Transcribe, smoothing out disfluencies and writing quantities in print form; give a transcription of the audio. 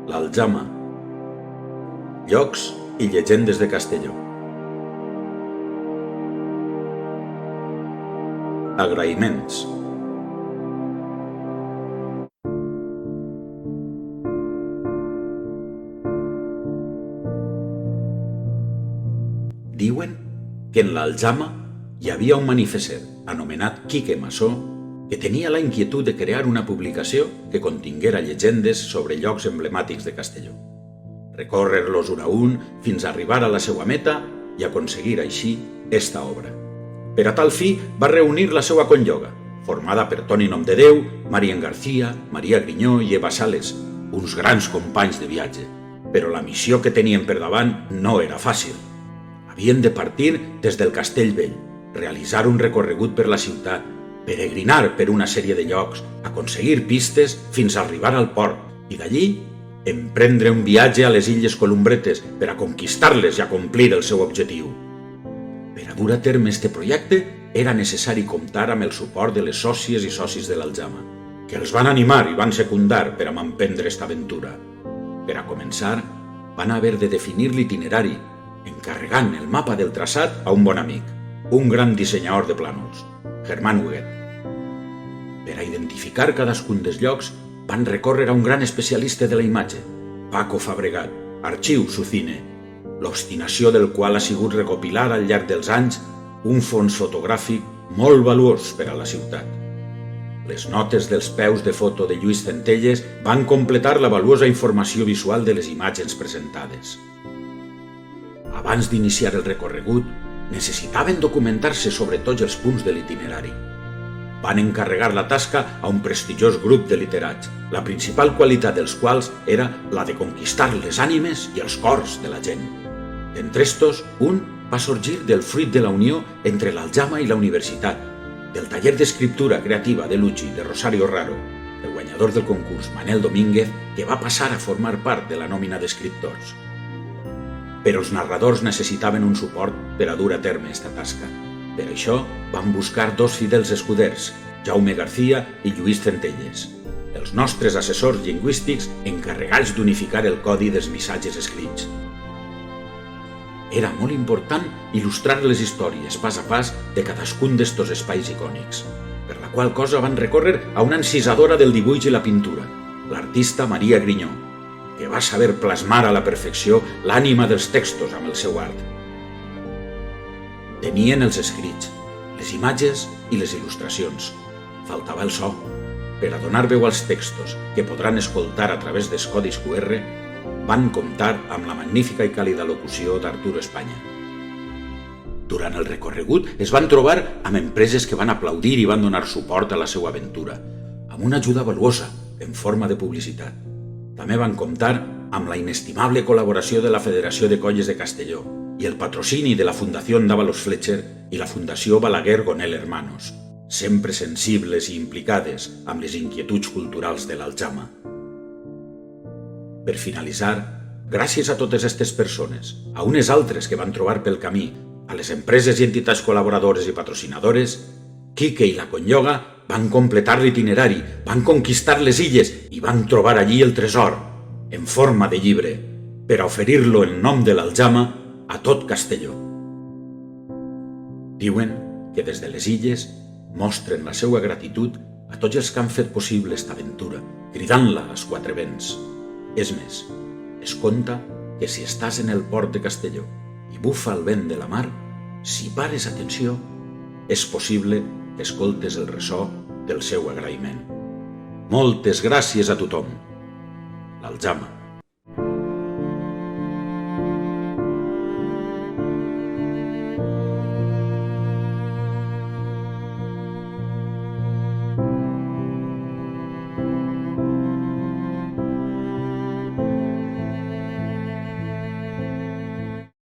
l'Aljama. Llocs i llegendes de Castelló. Agraïments. Diuen que en l'Aljama hi havia un manifesser anomenat Quique Massó que tenia la inquietud de crear una publicació que continguera llegendes sobre llocs emblemàtics de Castelló, recórrer-los un a un fins a arribar a la seva meta i aconseguir així esta obra. Per a tal fi va reunir la seva conlloga, formada per Toni Nomdedeu, Marien García, Maria Grinyó i Eva Sales, uns grans companys de viatge. Però la missió que tenien per davant no era fàcil. Havien de partir des del Castell Vell, realitzar un recorregut per la ciutat, peregrinar per una sèrie de llocs, aconseguir pistes fins a arribar al port i d'allí emprendre un viatge a les Illes Columbretes per a conquistar-les i a complir el seu objectiu. Per a dur a terme este projecte era necessari comptar amb el suport de les sòcies i socis de l'Aljama, que els van animar i van secundar per a emprendre esta aventura. Per a començar, van haver de definir l'itinerari, encarregant el mapa del traçat a un bon amic, un gran dissenyador de plànols, Germán Huguet. Per a identificar cadascun dels llocs, van recórrer a un gran especialista de la imatge, Paco Fabregat, Arxiu Sucine, l'obstinació del qual ha sigut recopilar al llarg dels anys un fons fotogràfic molt valuós per a la ciutat. Les notes dels peus de foto de Lluís Centelles van completar la valuosa informació visual de les imatges presentades. Abans d'iniciar el recorregut, necessitaven documentar-se sobre tots els punts de l'itinerari. Van encarregar la tasca a un prestigiós grup de literats, la principal qualitat dels quals era la de conquistar les ànimes i els cors de la gent. D'entre estos, un va sorgir del fruit de la unió entre l'Aljama i la universitat, del taller d'escriptura creativa de Luchi de Rosario Raro, el guanyador del concurs Manel Domínguez, que va passar a formar part de la nòmina d'escriptors. Però els narradors necessitaven un suport per a dur a terme esta tasca. Per això van buscar dos fidels escuders, Jaume García i Lluís Centelles, els nostres assessors lingüístics encarregats d'unificar el codi dels missatges escrits. Era molt important il·lustrar les històries pas a pas de cadascun d'estos espais icònics, per la qual cosa van recórrer a una encisadora del dibuix i la pintura, l'artista Maria Grinyó, que va saber plasmar a la perfecció l'ànima dels textos amb el seu art. Tenien els escrits, les imatges i les il·lustracions. Faltava el so. Per a donar veu als textos, que podran escoltar a través dels codis QR, van comptar amb la magnífica i càlida locució d'Arturo Espanya. Durant el recorregut es van trobar amb empreses que van aplaudir i van donar suport a la seva aventura, amb una ajuda valuosa en forma de publicitat. També van comptar amb la inestimable col·laboració de la Federació de Colles de Castelló i el patrocini de la Fundació Dávalos Fletcher i la Fundació Balaguer Gonel Hermanos, sempre sensibles i implicades amb les inquietuds culturals de l'Aljama. Per finalitzar, gràcies a totes aquestes persones, a unes altres que van trobar pel camí, a les empreses i entitats col·laboradores i patrocinadores, Quique i la conlloga van completar l'itinerari, van conquistar les illes i van trobar allí el tresor, en forma de llibre, per a oferir-lo en nom de l'Aljama a tot Castelló. Diuen que des de les illes mostren la seva gratitud a tots els que han fet possible esta aventura, cridant-la als quatre vents. És més, es conta que si estàs en el port de Castelló i bufa el vent de la mar, si pares atenció, és possible que escoltes el ressò del seu agraïment. Moltes gràcies a tothom. L'Aljama.